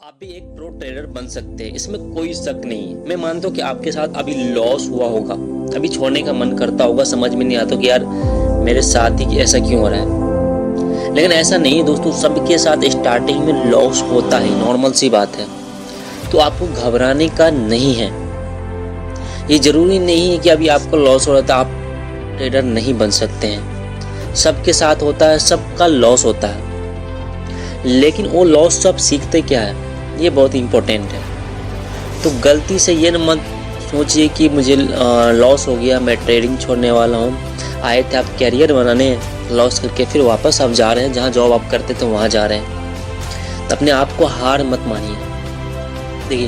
आप भी एक प्रो ट्रेडर बन सकते हैं, इसमें कोई शक नहीं है। मैं मानता हूँ कि आपके साथ अभी लॉस हुआ होगा, अभी छोड़ने का मन करता होगा, समझ में नहीं आता कि यार मेरे साथ ही ऐसा क्यों हो रहा है। लेकिन ऐसा नहीं है दोस्तों, सबके साथ स्टार्टिंग में लॉस होता है, नॉर्मल सी बात है। तो आपको घबराने का नहीं है। ये जरूरी नहीं है कि अभी आपको लॉस हो रहा था आप ट्रेडर नहीं बन सकते हैं। सबके साथ होता है, सबका लॉस होता है। लेकिन वो लॉस सब सीखते क्या है, ये बहुत इम्पोर्टेंट है। तो गलती से ये मत सोचिए कि मुझे लॉस हो गया, मैं ट्रेडिंग छोड़ने वाला हूँ। आए थे आप कैरियर बनाने, लॉस करके फिर वापस आप जा रहे हैं जहाँ जॉब आप करते थे वहाँ जा रहे हैं। तो अपने आप को हार मत मानिए। देखिए,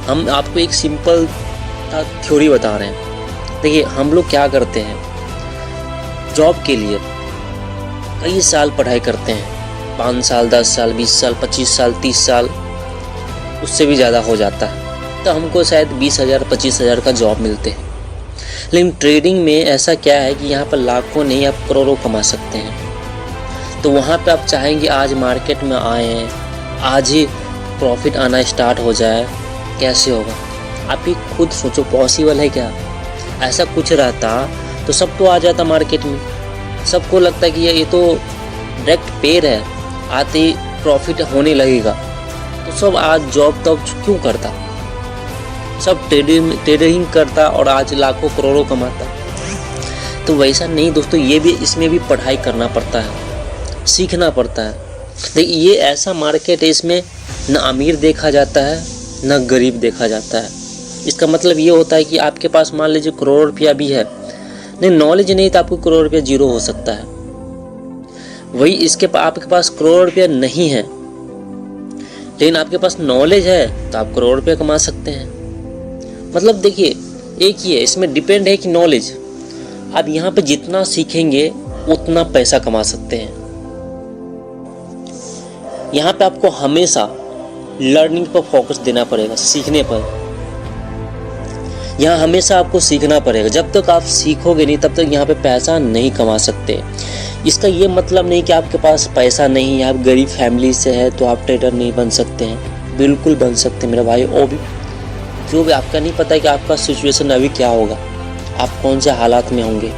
हम आपको एक सिंपल थ्योरी बता रहे हैं। देखिए, हम लोग क्या करते हैं, जॉब के लिए कई साल पढ़ाई करते हैं, 5 साल, 10 साल, 20 साल, 25 साल, 30 साल, उससे भी ज़्यादा हो जाता है। तो हमको शायद 20,000, 25,000 का जॉब मिलते हैं। लेकिन ट्रेडिंग में ऐसा क्या है कि यहाँ पर लाखों नहीं, आप करोड़ों कमा सकते हैं। तो वहाँ पे आप चाहेंगे आज मार्केट में आए हैं, आज ही प्रॉफिट आना स्टार्ट हो जाए, कैसे होगा? आप ही खुद सोचो, पॉसिबल है क्या? ऐसा कुछ रहता तो सब तो आ जाता मार्केट में। सबको लगता है कि ये तो डायरेक्ट पेड़ है, आते ही प्रॉफिट होने लगेगा, तो सब आज जॉब तब क्यों करता? सब ट्रेडिंग करता और आज लाखों करोड़ों कमाता। तो वैसा नहीं दोस्तों, ये भी, इसमें भी पढ़ाई करना पड़ता है, सीखना पड़ता है। देखिए, ये ऐसा मार्केट है, इसमें न अमीर देखा जाता है न गरीब देखा जाता है। इसका मतलब ये होता है कि आपके पास मान लीजिए करोड़ रुपया भी है, नहीं नॉलेज नहीं तो आपको करोड़ रुपया जीरो हो सकता है। वही आपके पास करोड़ रुपया नहीं है, लेकिन आपके पास नॉलेज है तो आप करोड़ रुपया कमा सकते हैं। मतलब देखिए, एक ही है, इसमें डिपेंड है कि नॉलेज आप यहाँ पे जितना सीखेंगे उतना पैसा कमा सकते हैं। यहाँ पे आपको हमेशा लर्निंग पर फोकस देना पड़ेगा, सीखने पर। यहाँ हमेशा आपको सीखना पड़ेगा। जब तक आप सीखोगे नहीं तब तक यहाँ पे पैसा नहीं कमा सकते। इसका ये मतलब नहीं कि आपके पास पैसा नहीं है, आप गरीब फैमिली से है तो आप ट्रेडर नहीं बन सकते हैं। बिल्कुल बन सकते हैं मेरे भाई। वो भी जो भी, आपका नहीं पता है कि आपका सिचुएशन अभी क्या होगा, आप कौन से हालात में होंगे।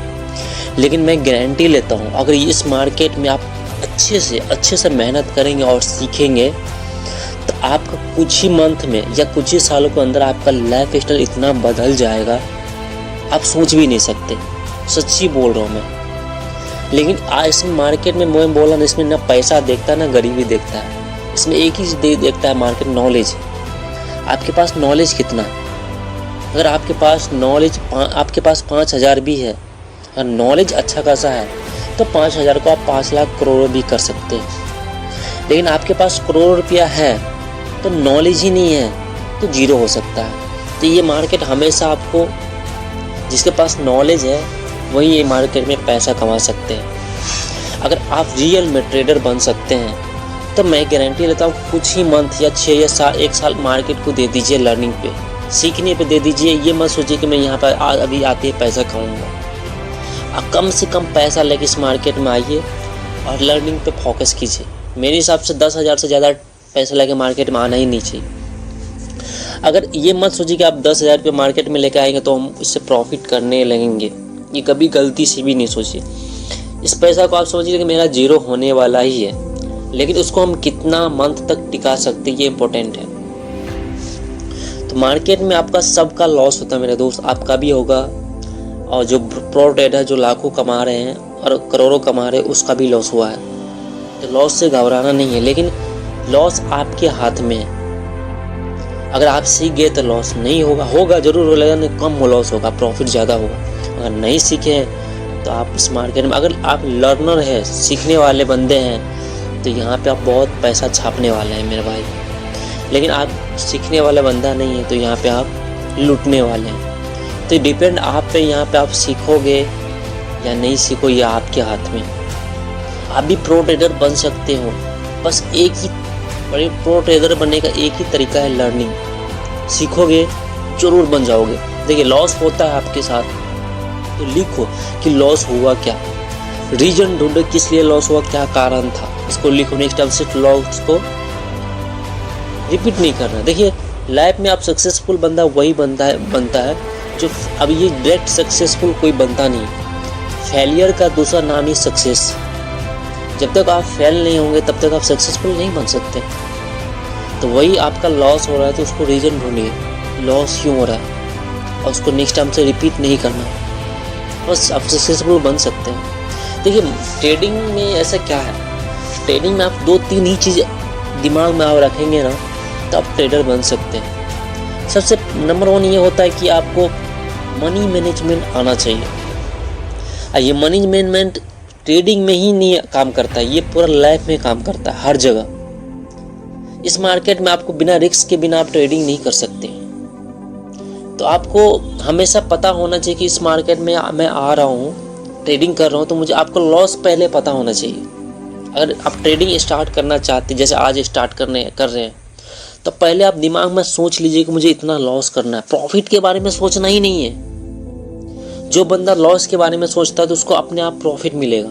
लेकिन मैं गारंटी लेता हूँ, अगर इस मार्केट में आप अच्छे से मेहनत करेंगे और सीखेंगे तो आपका कुछ ही मंथ में या कुछ ही सालों के अंदर आपका लाइफ स्टाइल इतना बदल जाएगा, आप सोच भी नहीं सकते। सच्ची बोल रहा हूँ मैं। लेकिन आज इस मार्केट में मैं बोला ना, इसमें ना पैसा देखता है ना गरीबी देखता है। इसमें एक ही चीज़ देखता है मार्केट, नॉलेज। आपके पास नॉलेज कितना? अगर आपके पास नॉलेज, आपके पास 5,000 भी है और नॉलेज अच्छा खासा है तो 5,000 को आप 5 लाख करोड़ भी कर सकते हैं। लेकिन आपके पास करोड़ रुपया है तो नॉलेज ही नहीं है तो जीरो हो सकता है। तो ये मार्केट हमेशा आपको, जिसके पास नॉलेज है वही ये मार्केट में पैसा कमा सकते हैं। अगर आप रियल में ट्रेडर बन सकते हैं तो मैं गारंटी लेता हूँ कुछ ही मंथ या 6 या 1 साल मार्केट को दे दीजिए, लर्निंग पे, सीखने पे दे दीजिए। ये मत सोचिए कि मैं यहाँ पर अभी आते ही पैसा कमाऊँगा। आप कम से कम पैसा लेके इस मार्केट में आइए और लर्निंग पे फोकस कीजिए। मेरे हिसाब से 10,000 से ज़्यादा पैसा लेके मार्केट में आना ही नहीं चाहिए। अगर ये मत सोचिए कि आप 10,000 रुपये मार्केट में लेके आएंगे तो हम इससे प्रॉफिट करने लगेंगे, ये कभी गलती से भी नहीं सोचिए। इस पैसा को आप समझिए कि मेरा जीरो होने वाला ही है, लेकिन उसको हम कितना मंथ तक टिका सकते हैं ये इम्पोर्टेंट है। तो मार्केट में आपका सबका लॉस होता है मेरे दोस्त, आपका भी होगा। और जो प्रो ट्रेडर जो लाखों कमा रहे हैं और करोड़ों कमा रहे हैं उसका भी लॉस हुआ है। तो लॉस से घबराना नहीं है, लेकिन लॉस आपके हाथ में है। अगर आप सीख गए तो लॉस नहीं होगा जरूर हो, लेकिन कम लॉस होगा, प्रॉफिट ज़्यादा होगा। अगर नहीं सीखे तो आप इस मार्केट में, अगर आप लर्नर है, सीखने वाले बंदे हैं, तो यहाँ पे आप बहुत पैसा छापने वाले हैं मेरे भाई। लेकिन आप सीखने वाला बंदा नहीं है तो यहाँ पे आप लूटने वाले हैं। तो डिपेंड आप पे, यहाँ पे आप सीखोगे या नहीं सीखो, ये आपके हाथ में। आप भी प्रो ट्रेडर बन सकते हो, बस एक ही बड़े प्रो ट्रेडर बनने का एक ही तरीका है, लर्निंग। सीखोगे जरूर बन जाओगे। देखिए, लॉस होता है आपके साथ तो लिखो कि लॉस हुआ क्या, रीजन ढूंढो किस लिए लॉस हुआ, क्या कारण था, इसको लिखो। नेक्स्ट टाइम से लॉस को रिपीट नहीं करना। देखिए लाइफ में आप सक्सेसफुल बंदा वही बनता है जो, अब ये डायरेक्ट सक्सेसफुल कोई बनता नहीं। फेलियर का दूसरा नाम ही सक्सेस। जब तक आप फेल नहीं होंगे तब तक आप सक्सेसफुल नहीं बन सकते। तो वही आपका लॉस हो रहा है तो उसको रीज़न ढूंढिए, लॉस क्यों हो रहा है, और उसको नेक्स्ट टाइम से रिपीट नहीं करना, बस आप सक्सेसफुल बन सकते हैं। देखिए ट्रेडिंग में ऐसा क्या है, ट्रेडिंग में आप 2-3 ही चीज़ दिमाग में आप रखेंगे ना तो आप ट्रेडर बन सकते हैं। सबसे नंबर 1 ये होता है कि आपको मनी मैनेजमेंट आना चाहिए। ये मनी मैनेजमेंट ट्रेडिंग में ही नहीं काम करता है, ये पूरा लाइफ में काम करता है, हर जगह। इस मार्केट में आपको बिना रिस्क के बिना आप ट्रेडिंग नहीं कर सकते। तो आपको हमेशा पता होना चाहिए कि इस मार्केट में मैं आ रहा हूँ, ट्रेडिंग कर रहा हूँ, तो मुझे आपको लॉस पहले पता होना चाहिए। अगर आप ट्रेडिंग स्टार्ट करना चाहते, जैसे आज स्टार्ट कर रहे हैं, तो पहले आप दिमाग में सोच लीजिए कि मुझे इतना लॉस करना है। प्रॉफिट के बारे में सोचना ही नहीं है। जो बंदा लॉस के बारे में सोचता है तो उसको अपने आप प्रॉफिट मिलेगा।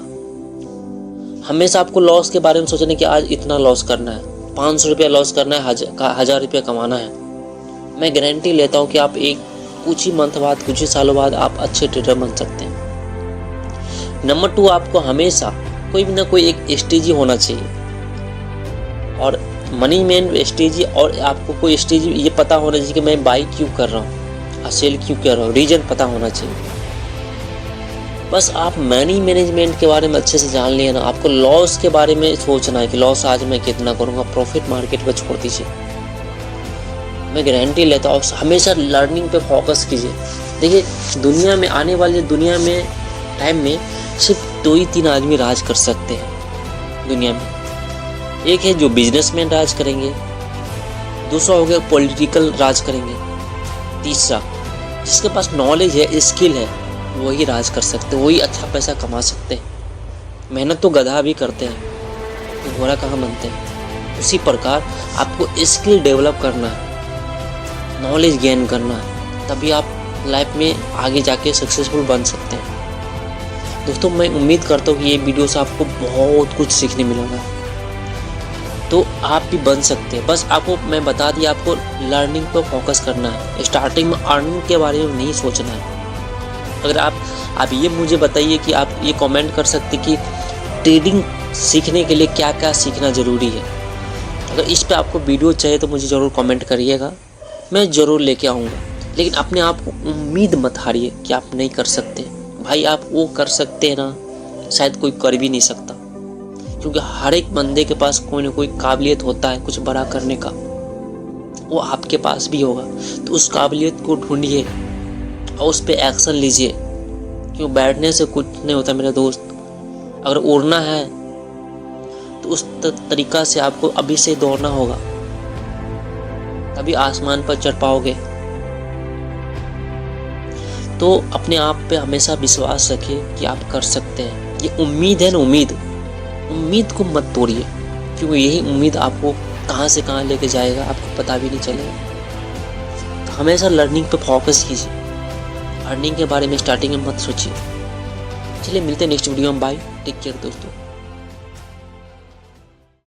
हमेशा आपको लॉस के बारे में सोचना कि आज इतना लॉस करना है, 500 रुपया लॉस करना है, 1000 रुपया कमाना है। मैं गारंटी लेता हूँ कि आप कुछ ही मंथ बाद, कुछ ही सालों बाद आप अच्छे ट्रेडर बन सकते हैं। नंबर 2, आपको हमेशा कोई भी ना कोई एक स्ट्रेटजी होना चाहिए, और मनी मैन स्ट्रेटजी, और आपको कोई स्ट्रेटजी ये पता होना चाहिए कि मैं बाई क्यों कर रहा हूँ और सेल क्यों कर रहा हूँ, रीजन पता होना चाहिए। बस आप मनी मैनेजमेंट के बारे में अच्छे से जान लिए ना, आपको लॉस के बारे में सोचना है कि लॉस आज मैं कितना करूँगा, प्रॉफिट मार्केट पर छोड़ दीजिए। मैं गारंटी लेता हूँ, हमेशा लर्निंग पे फोकस कीजिए। देखिए दुनिया में, आने वाली दुनिया में, टाइम में सिर्फ 2 ही 3 आदमी राज कर सकते हैं दुनिया में। एक है जो बिजनेसमैन राज करेंगे, दूसरा हो गया पॉलिटिकल राज करेंगे, तीसरा जिसके पास नॉलेज है, स्किल है, वही राज कर सकते हैं, वही अच्छा पैसा कमा सकते हैं। मेहनत तो गधा भी करते हैं, तो घोड़ा कहाँ बनते हैं। उसी प्रकार आपको स्किल डेवलप करना है, नॉलेज गेन करना है, तभी आप लाइफ में आगे जाके सक्सेसफुल बन सकते हैं। दोस्तों मैं उम्मीद करता हूँ कि ये वीडियो से आपको बहुत कुछ सीखने मिलेगा, तो आप भी बन सकते हैं। बस आपको मैं बता दिया, आपको लर्निंग पर फोकस करना है। स्टार्टिंग में अर्निंग के बारे में नहीं सोचना है। अगर आप ये मुझे बताइए कि आप ये कमेंट कर सकते कि ट्रेडिंग सीखने के लिए क्या क्या सीखना ज़रूरी है। अगर इस पे आपको वीडियो चाहिए तो मुझे ज़रूर कमेंट करिएगा, मैं ज़रूर लेके आऊँगा। लेकिन अपने आप को उम्मीद मत हारिए कि आप नहीं कर सकते। भाई आप वो कर सकते हैं ना, शायद कोई कर भी नहीं सकता, क्योंकि हर एक बंदे के पास कोई ना कोई काबिलियत होता है कुछ बड़ा करने का, वो आपके पास भी होगा। तो उस काबिलियत को ढूंढिए और उस पर एक्शन लीजिए, क्यों बैठने से कुछ नहीं होता मेरे दोस्त। अगर उड़ना है तो उस तरीका से आपको अभी से दौड़ना होगा, तभी आसमान पर चढ़ पाओगे। तो अपने आप पे हमेशा विश्वास रखिए कि आप कर सकते हैं। ये उम्मीद है ना, उम्मीद को मत तोड़िए, क्योंकि यही उम्मीद आपको कहाँ से कहाँ लेके जाएगा आपको पता भी नहीं चलेगा। तो हमेशा लर्निंग पे फोकस कीजिए, अर्निंग के बारे में स्टार्टिंग में मत सोचिए। चलिए मिलते हैं नेक्स्ट वीडियो में, बाय, टेक केयर दोस्तों।